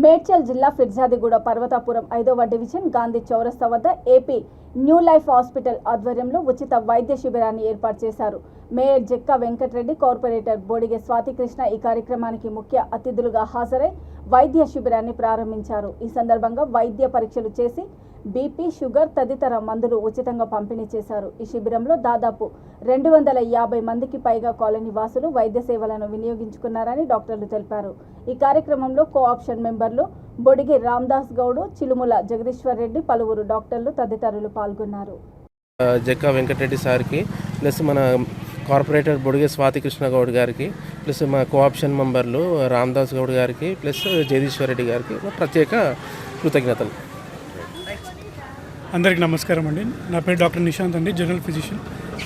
మేడ్చల్ జిల్లా ఫిర్జాదిగూడ పర్వతాపురం 5వ డివిజన్ గాంధీ చౌరస్తా వద్ద ఏపీ న్యూ లైఫ్ హాస్పిటల్ ఆధ్వర్యంలో ఉచిత వైద్య శిబిరాన్ని ఏర్పాటు చేశారు. మేయర్ జక్కా వెంకటరెడ్డి, కార్పొరేటర్ బొడిగె స్వాతికృష్ణ ఈ కార్యక్రమానికి ముఖ్య అతిథులుగా హాజరై వైద్య శిబిరాన్ని ప్రారంభించారు. ఈ సందర్భంగా వైద్య పరీక్షలు చేసి బీపీ, షుగర్ తదితర మందులు ఉచితంగా పంపిణీ చేశారు. ఈ శిబిరంలో దాదాపు 250 మందికి పైగా కాలనీ వాసులు వైద్య సేవలను వినియోగించుకున్నారని డాక్టర్లు తెలిపారు. ఈ కార్యక్రమంలో కోఆప్షన్ మెంబర్లు బొడిగి రామదాస్ గౌడ్, చిలుముల జగదీశ్వర్ రెడ్డి, పలువురు డాక్టర్లు తదితరులు పాల్గొన్నారు. జక్కా వెంకటరెడ్డి సార్కి ప్లస్ మన కార్పొరేటర్ బొడిగే స్వాతికృష్ణ గౌడ్ గారికి ప్లస్ మా కోఆప్షన్ మెంబర్లు రామదాస్ గౌడ్ గారికి ప్లస్ జగదీశ్వర్ రెడ్డి గారికి ప్రత్యేక కృతజ్ఞతలు. అందరికీ నమస్కారం అండి. నా పేరు డాక్టర్ నిశాంత్ అండి, general physician,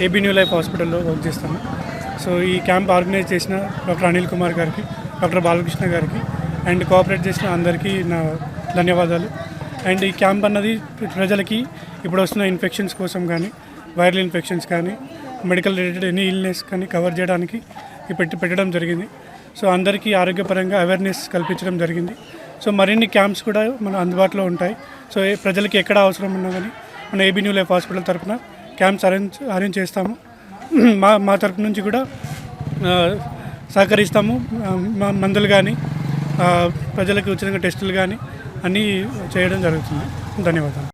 AB new life హాస్పిటల్లో వర్క్ చేస్తాను. సో ఈ క్యాంప్ ఆర్గనైజ్ చేసిన డాక్టర్ అనిల్ కుమార్ గారికి, డాక్టర్ బాలకృష్ణ గారికి అండ్ కోఆపరేట్ చేసిన అందరికీ నా ధన్యవాదాలు. అండ్ ఈ క్యాంప్ అన్నది ప్రజలకి ఇప్పుడు వస్తున్న ఇన్ఫెక్షన్స్ కోసం కానీ, వైరల్ ఇన్ఫెక్షన్స్ కానీ, మెడికల్ రిలేటెడ్ ఎనీ ఇల్నెస్ కానీ కవర్ చేయడానికి పెట్టడం జరిగింది. సో అందరికీ ఆరోగ్యపరంగా అవేర్నెస్ కల్పించడం జరిగింది. సో మరిన్ని క్యాంప్స్ కూడా మన అందుబాటులో ఉంటాయి. సో ప్రజలకి ఎక్కడ అవసరం ఉన్నా కానీ మన ఏబీ న్యూ లైఫ్ హాస్పిటల్ తరఫున క్యాంప్స్ అరేంజ్ చేస్తాము. మా తరఫు నుంచి కూడా సహకరిస్తాము. మందులు కానీ, ప్రజలకు ఉచితంగా టెస్టులు కానీ అన్నీ చేయడం జరుగుతుంది. ధన్యవాదాలు.